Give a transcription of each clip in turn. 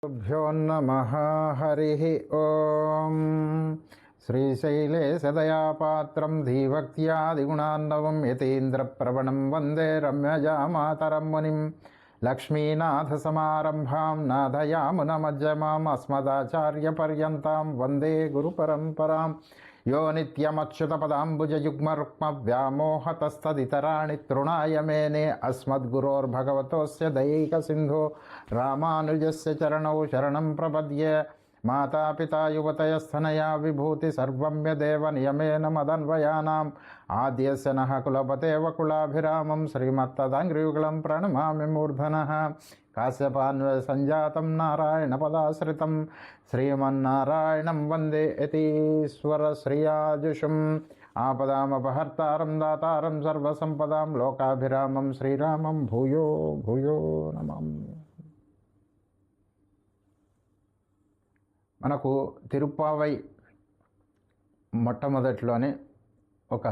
भ्यो नमः हरिः ओम्। श्रीशैले सदयापात्रं धीभक्त्यादिगुणान्नवं यतीन्द्रप्रवणं वन्दे रम्यजामातरं मुनिं लक्ष्मीनाथसमारम्भां नाथयामुनमध्यमाम् अस्मदाचार्यपर्यन्तां वन्दे गुरुपरम्परां। यो नित्यमच्युतपदाम्बुजयुग्मरुक्मव्यामोहतस्तदितराणि तृणाय मेने अस्मद्गुरोर्भगवतोऽस्य दयैकसिन्धो रामानुजस्य चरणौ शरणं प्रपद्ये। मातापिता युवतयस्तनया विभूति सर्वं यदेव नियमेन मदन्वयानाम् आद्यस्य नः कुलपतेव कुलाभिरामं श्रीमत्तदङ्घ्रियुगलं प्रणमामि मूर्धनः। काश्यपान्वयसञ्जातं नारायणपदाश्रितं श्रीमन्नारायणं वन्दे यतीश्वरश्रियाजुषम्। आपदामपहर्तारं दातारं सर्वसम्पदां लोकाभिरामं श्रीरामं भूयो भूयो नमामि। మనకు తిరుప్పావై మొట్టమొదటిలోనే ఒక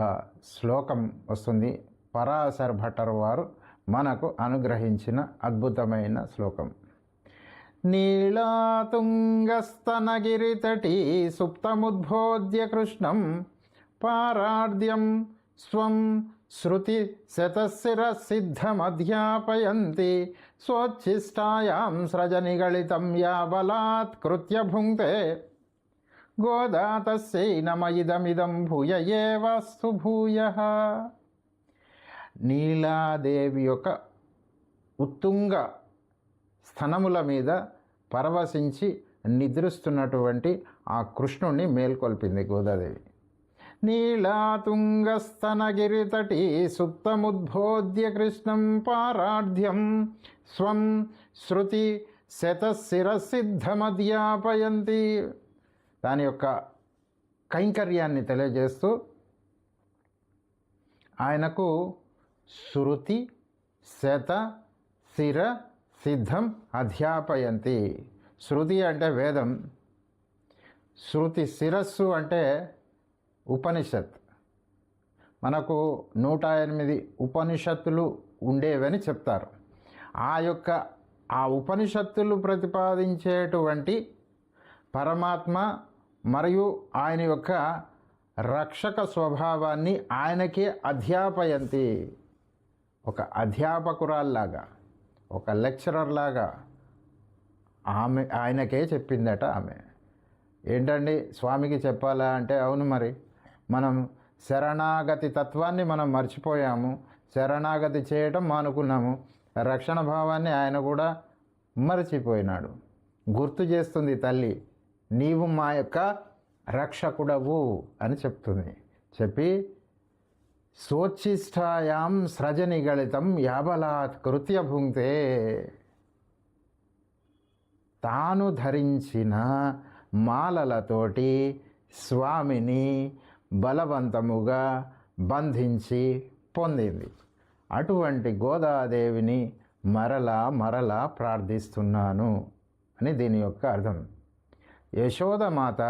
శ్లోకం వస్తుంది. పరాశర్ భట్టర్ వారు మనకు అనుగ్రహించిన అద్భుతమైన శ్లోకం. నీళాతుంగస్తనగిరితటీ సుప్తముద్బోధ్య కృష్ణం పారార్ధ్యం స్వం శృతి శతశిరసిద్ధమధ్యాపయంతి స్వోచ్ఛిష్టాయాం సృజనిగళితం యాబలాత్కృత్య భుంక్తే గోదా తస్యై నమ ఇదమిదం భూయ ఏవాస్తు భూయః. నీలాదేవి యొక్క ఉత్తుంగ స్తనముల మీద పరవశించి నిద్రిస్తున్నటువంటి ఆ కృష్ణుణ్ణి మేల్కొల్పింది గోదాదేవి. నీళాతుంగస్తనగిరితటీ సుప్తముద్బోధ్య కృష్ణం పారార్ధ్యం స్వం శృతి శతశిరసిద్ధమధ్యాపయంతి. దాని యొక్క కైంకర్యాన్ని తెలియజేస్తూ ఆయనకు శృతి శత శిర సిద్ధం అధ్యాపయంతి. శృతి అంటే వేదం, శృతి శిరస్సు అంటే ఉపనిషత్. మనకు 108 ఉపనిషత్తులు ఉండేవని చెప్తారు. ఆ ఉపనిషత్తులు ప్రతిపాదించేటువంటి పరమాత్మ మరియు ఆయన యొక్క రక్షక స్వభావాన్ని ఆయనకే అధ్యాపయంతి. ఒక అధ్యాపకురాల్లాగా, ఒక లెక్చరర్ లాగా ఆమె ఆయనకే చెప్పిందట. ఆమె ఏంటండి స్వామికి చెప్పాలా అంటే, అవును మరి మనం శరణాగతి తత్వాన్ని మనం మర్చిపోయాము, శరణాగతి చేయటం మానుకున్నాము, రక్షణ భావాన్ని ఆయన కూడా మర్చిపోయినాడు. గుర్తు చేస్తుంది తల్లి, నీవు మా యొక్క రక్షకుడవు అని చెప్తుంది. చెప్పి సోచ్ఛిష్టాయాం సృజనిగళితం యాబలాత్కృత్య భుంక్తే. తాను ధరించిన మాలలతోటి స్వామిని బలవంతముగా బంధించి పొందింది. అటువంటి గోదాదేవిని మరలా ప్రార్థిస్తున్నాను అని దీని యొక్క అర్థం. యశోదమాత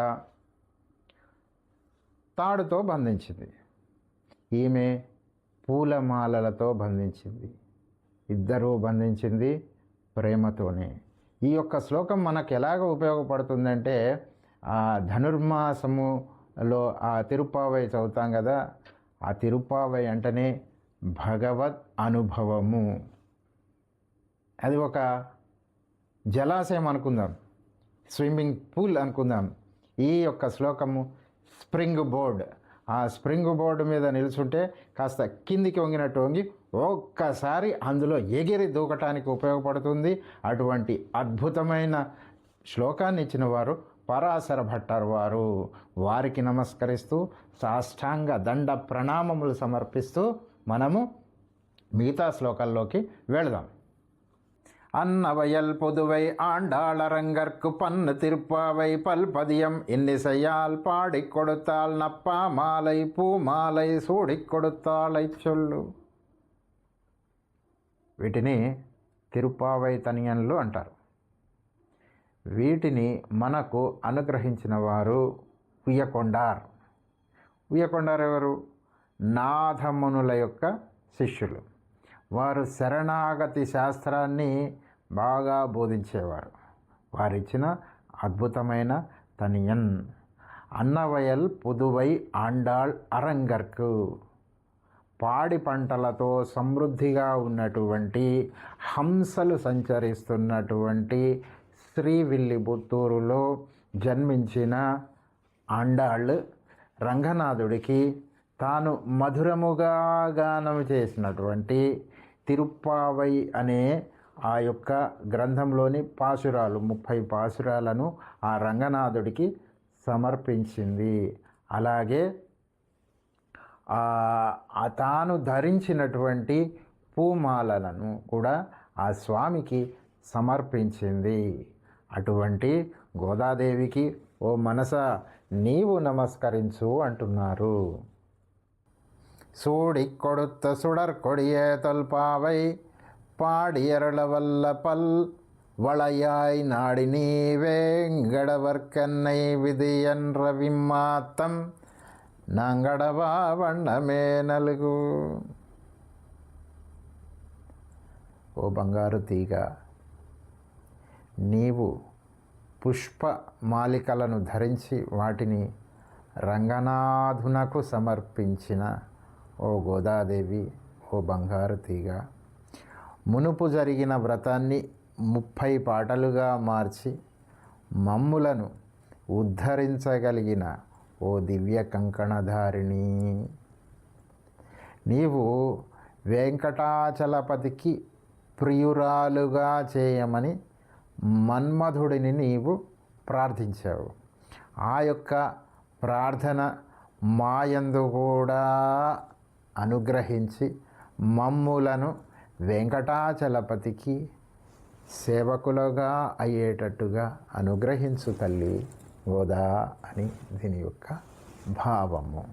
తాడుతో బంధించింది, ఈమె పూలమాలలతో బంధించింది. ఇద్దరూ బంధించింది ప్రేమతోనే. ఈ యొక్క శ్లోకం మనకు ఎలాగ ఉపయోగపడుతుందంటే, ఆ ధనుర్మాసములో ఆ తిరుప్పావై చదువుతాం కదా, ఆ తిరుప్పావై అంటేనే భగవద్ అనుభవము. అది ఒక జలాశయం అనుకుందాం, స్విమ్మింగ్ పూల్ అనుకుందాం. ఈ యొక్క శ్లోకము స్ప్రింగ్ బోర్డ్. ఆ స్ప్రింగ్ బోర్డు మీద నిల్చుంటే కాస్త కిందికి వంగినట్టు వంగి ఒక్కసారి అందులో ఎగిరి దూకటానికి ఉపయోగపడుతుంది. అటువంటి అద్భుతమైన శ్లోకాన్ని ఇచ్చిన వారు పరాశర భట్టర్ వారు. వారికి నమస్కరిస్తూ సాష్టాంగ దండ ప్రణామములు సమర్పిస్తూ మనము మిగతా శ్లోకాల్లోకి వెళదాం. అన్నవయల్ పొదువై ఆండాళరంగర్కు పన్ను తిరుప్పావై పల్పదియం ఇన్నిసయ్యాల్ పాడిక్ కొడుతాల్ నప్పా మాలై పూమాలై సూడిక్ కొడుతాళై చొల్లు. వీటిని తిరుప్పావై తనియన్లు అంటారు. వీటిని మనకు అనుగ్రహించిన వారు ఉయ్యకొండార్. ఉయ్యకొండార్ ఎవరు? నాథమునుల యొక్క శిష్యులు. వారు శరణాగతి శాస్త్రాన్ని బాగా బోధించేవారు. వారిచ్చిన అద్భుతమైన తనియన్. అన్నవయల్ పుదువై ఆండాళ్ అరంగర్కు. పాడి పంటలతో సమృద్ధిగా ఉన్నటువంటి, హంసలు సంచరిస్తున్నటువంటి శ్రీవిల్లిపుత్తూరులో జన్మించిన ఆండాళ్ రంగనాథుడికి తాను మధురముగా గానం చేసినటువంటి తిరుప్పావై అనే ఆ యొక్క గ్రంథంలోని పాసురాలు 30 పాసురాలను ఆ రంగనాథుడికి సమర్పించింది. అలాగే తాను ధరించినటువంటి పూమాలలను కూడా ఆ స్వామికి సమర్పించింది. అటువంటి గోదాదేవికి ఓ మనస నీవు నమస్కరించు అంటున్నారు. సూడి కొడుత సుడర్ కొడియే తొల్పావై పాడియరళ వల్ల పల్ వళయాయ్ నాడి నీవేంగడవర్కన్నై విధియన్ రవిమాత్తం నంగడవా వண்ணమే నలుగు. ఓ బంగారు తీగ, నీవు పుష్పమాలికలను ధరించి వాటిని రంగనాథునకు సమర్పించిన ఓ గోదాదేవి, ఓ బంగారు తీగ, మునుపు జరిగిన వ్రతాన్ని 30 పాటలుగా మార్చి మమ్ములను ఉద్ధరించగలిగిన ఓ దివ్య కంకణధారిణి, నీవు వెంకటాచలపతికి ప్రియురాలుగా చేయమని మన్మధుడిని నీవు ప్రార్థించావు. ఆ యొక్క ప్రార్థన మాయందు కూడా అనుగ్రహించి మమ్ములను వెంకటాచలపతికి సేవకులుగా అయ్యేటట్టుగా అనుగ్రహించు తల్లి గోదా అని దీని యొక్క భావము.